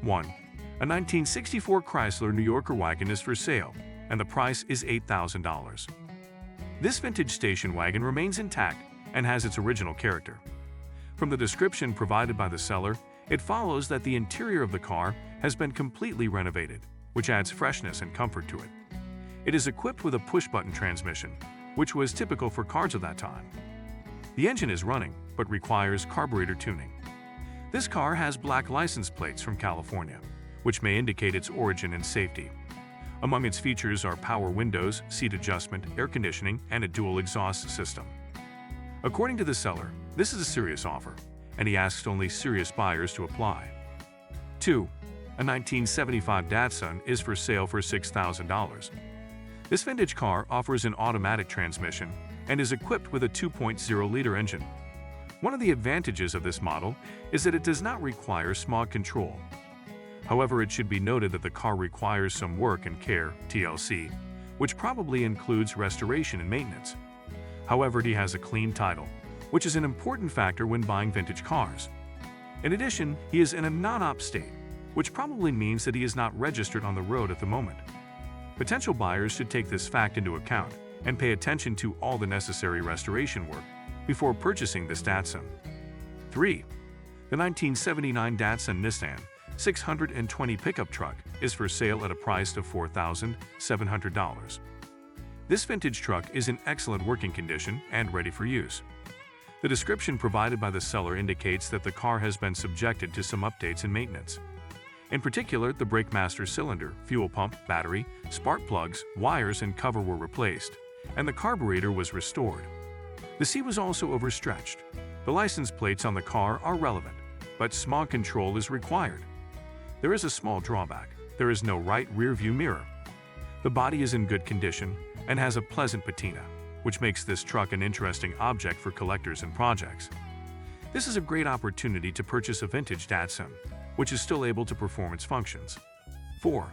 1. A 1964 Chrysler New Yorker wagon is for sale, and the price is $8,000. This vintage station wagon remains intact and has its original character. From the description provided by the seller, it follows that the interior of the car has been completely renovated, which adds freshness and comfort to it. It is equipped with a push-button transmission, which was typical for cars of that time. The engine is running, but requires carburetor tuning. This car has black license plates from California, which may indicate its origin and safety. Among its features are power windows, seat adjustment, air conditioning, and a dual exhaust system. According to the seller, this is a serious offer, and he asks only serious buyers to apply. 2. A 1975 Datsun is for sale for $6,000. This vintage car offers an automatic transmission and is equipped with a 2.0-liter engine. One of the advantages of this model is that it does not require smog control. However, it should be noted that the car requires some work and care (TLC), which probably includes restoration and maintenance. However, he has a clean title, which is an important factor when buying vintage cars. In addition, he is in a non-op state, which probably means that he is not registered on the road at the moment. Potential buyers should take this fact into account and pay attention to all the necessary restoration work before purchasing this Datsun. 3. The 1979 Datsun Nissan 620 pickup truck is for sale at a price of $4,700. This vintage truck is in excellent working condition and ready for use. The description provided by the seller indicates that the car has been subjected to some updates and maintenance. In particular, the brake master cylinder, fuel pump, battery, spark plugs, wires, and cover were replaced, and the carburetor was restored. The seat was also overstretched. The license plates on the car are relevant, but smog control is required. There is a small drawback. There is no right rear view mirror. The body is in good condition and has a pleasant patina, which makes this truck an interesting object for collectors and projects. This is a great opportunity to purchase a vintage Datsun, which is still able to perform its functions. 4.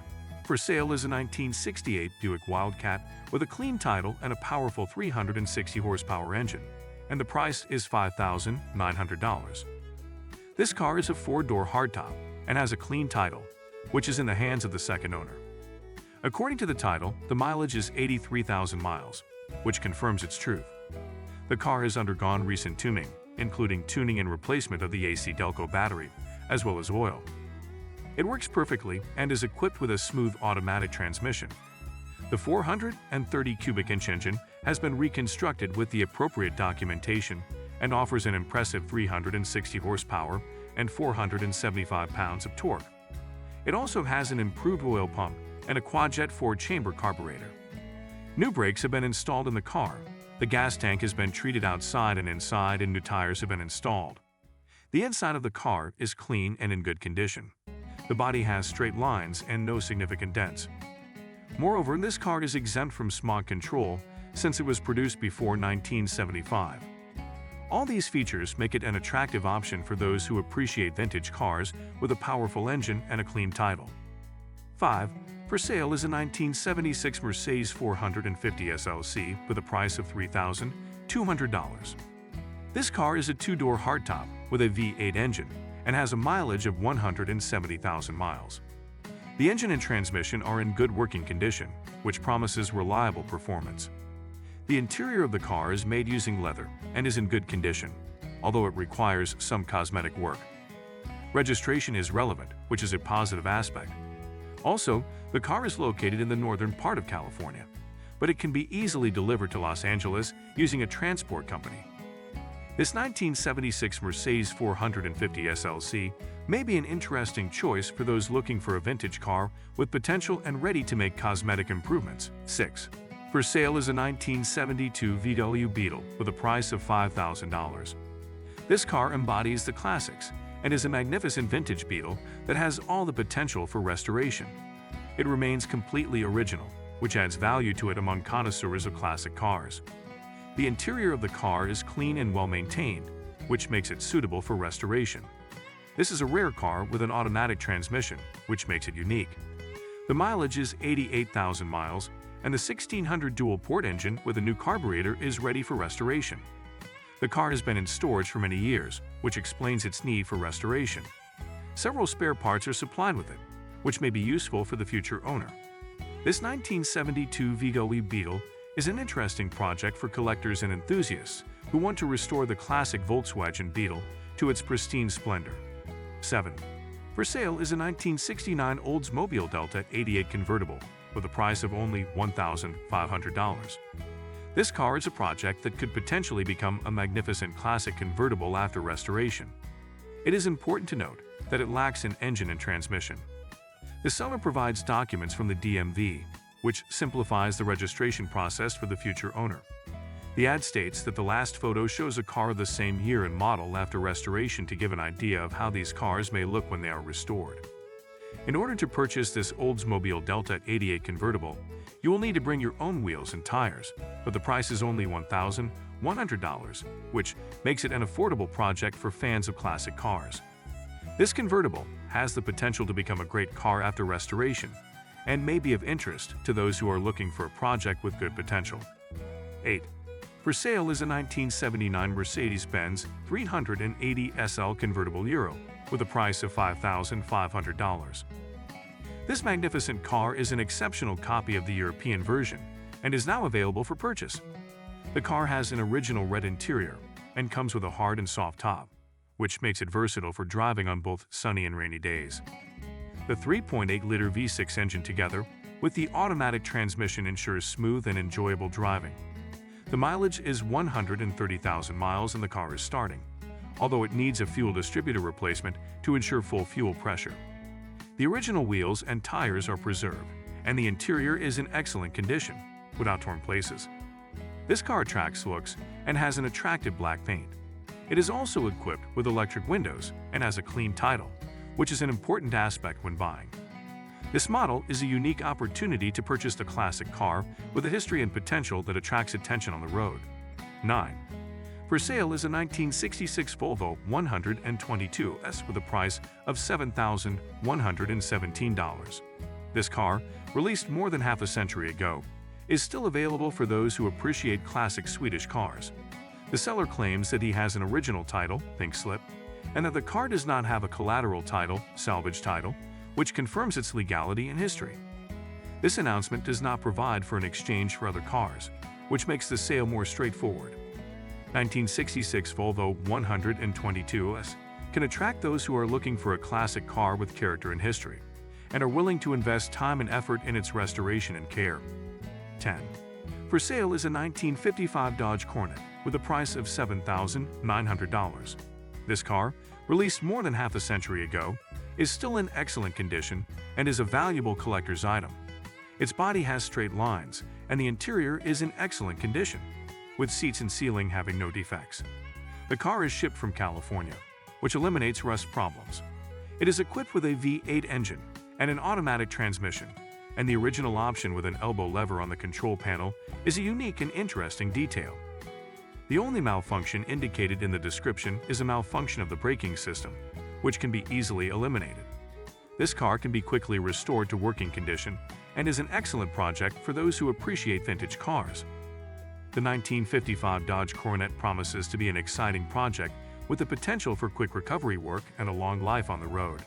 For sale is a 1968 Buick Wildcat with a clean title and a powerful 360 horsepower engine, and the price is $5,900. This car is a 4-door hardtop and has a clean title, which is in the hands of the second owner. According to the title, the mileage is 83,000 miles, which confirms its truth. The car has undergone recent tuning, including tuning and replacement of the AC Delco battery, as well as oil. It works perfectly and is equipped with a smooth automatic transmission. The 430 cubic inch engine has been reconstructed with the appropriate documentation and offers an impressive 360 horsepower and 475 pounds of torque. It also has an improved oil pump and a quad-jet 4-chamber carburetor. New brakes have been installed in the car, the gas tank has been treated outside and inside, and new tires have been installed. The inside of the car is clean and in good condition. The body has straight lines and no significant dents. Moreover, this car is exempt from smog control since it was produced before 1975. All these features make it an attractive option for those who appreciate vintage cars with a powerful engine and a clean title. 5. For sale is a 1976 Mercedes 450 SLC with a price of $3,200. This car is a 2-door hardtop with a V8 engine and has a mileage of 170,000 miles. The engine and transmission are in good working condition, which promises reliable performance. The interior of the car is made using leather and is in good condition, although it requires some cosmetic work. Registration is relevant, which is a positive aspect. Also, the car is located in the northern part of California, but it can be easily delivered to Los Angeles using a transport company. This 1976 Mercedes 450 SLC may be an interesting choice for those looking for a vintage car with potential and ready to make cosmetic improvements. 6. For sale is a 1972 VW Beetle with a price of $5,000. This car embodies the classics and is a magnificent vintage Beetle that has all the potential for restoration. It remains completely original, which adds value to it among connoisseurs of classic cars. The interior of the car is clean and well-maintained, which makes it suitable for restoration. This is a rare car with an automatic transmission, which makes it unique. The mileage is 88,000 miles, and the 1600 dual-port engine with a new carburetor is ready for restoration. The car has been in storage for many years, which explains its need for restoration. Several spare parts are supplied with it, which may be useful for the future owner. This 1972 VW Beetle is an interesting project for collectors and enthusiasts who want to restore the classic Volkswagen Beetle to its pristine splendor. 7. For sale is a 1969 Oldsmobile Delta 88 convertible with a price of only $1,500. This car is a project that could potentially become a magnificent classic convertible after restoration. It is important to note that it lacks an engine and transmission. The seller provides documents from the DMV, which simplifies the registration process for the future owner. The ad states that the last photo shows a car of the same year and model after restoration to give an idea of how these cars may look when they are restored. In order to purchase this Oldsmobile Delta 88 convertible, you will need to bring your own wheels and tires, but the price is only $1,100, which makes it an affordable project for fans of classic cars. This convertible has the potential to become a great car after restoration and may be of interest to those who are looking for a project with good potential. 8. For sale is a 1979 Mercedes Benz 380 SL convertible Euro with a price of $5,500. This magnificent car is an exceptional copy of the European version and is now available for purchase. The car has an original red interior and comes with a hard and soft top, which makes it versatile for driving on both sunny and rainy days. The 3.8-liter V6 engine together with the automatic transmission ensures smooth and enjoyable driving. The mileage is 130,000 miles and the car is starting, although it needs a fuel distributor replacement to ensure full fuel pressure. The original wheels and tires are preserved, and the interior is in excellent condition, without torn places. This car attracts looks and has an attractive black paint. It is also equipped with electric windows and has a clean title, which is an important aspect when buying. This model is a unique opportunity to purchase a classic car with a history and potential that attracts attention on the road. 9. For sale is a 1966 Volvo 122S with a price of $7,117. This car, released more than half a century ago, is still available for those who appreciate classic Swedish cars. The seller claims that he has an original title, pink slip, and that the car does not have a collateral title, salvage title, which confirms its legality and history. This announcement does not provide for an exchange for other cars, which makes the sale more straightforward. 1966 Volvo 122S can attract those who are looking for a classic car with character and history, and are willing to invest time and effort in its restoration and care. 10. For sale is a 1955 Dodge Coronet with a price of $7,900. This car, released more than half a century ago, is still in excellent condition and is a valuable collector's item. Its body has straight lines, and the interior is in excellent condition, with seats and ceiling having no defects. The car is shipped from California, which eliminates rust problems. It is equipped with a V8 engine and an automatic transmission, and the original option with an elbow lever on the control panel is a unique and interesting detail. The only malfunction indicated in the description is a malfunction of the braking system, which can be easily eliminated. This car can be quickly restored to working condition and is an excellent project for those who appreciate vintage cars. The 1955 Dodge Coronet promises to be an exciting project with the potential for quick recovery work and a long life on the road.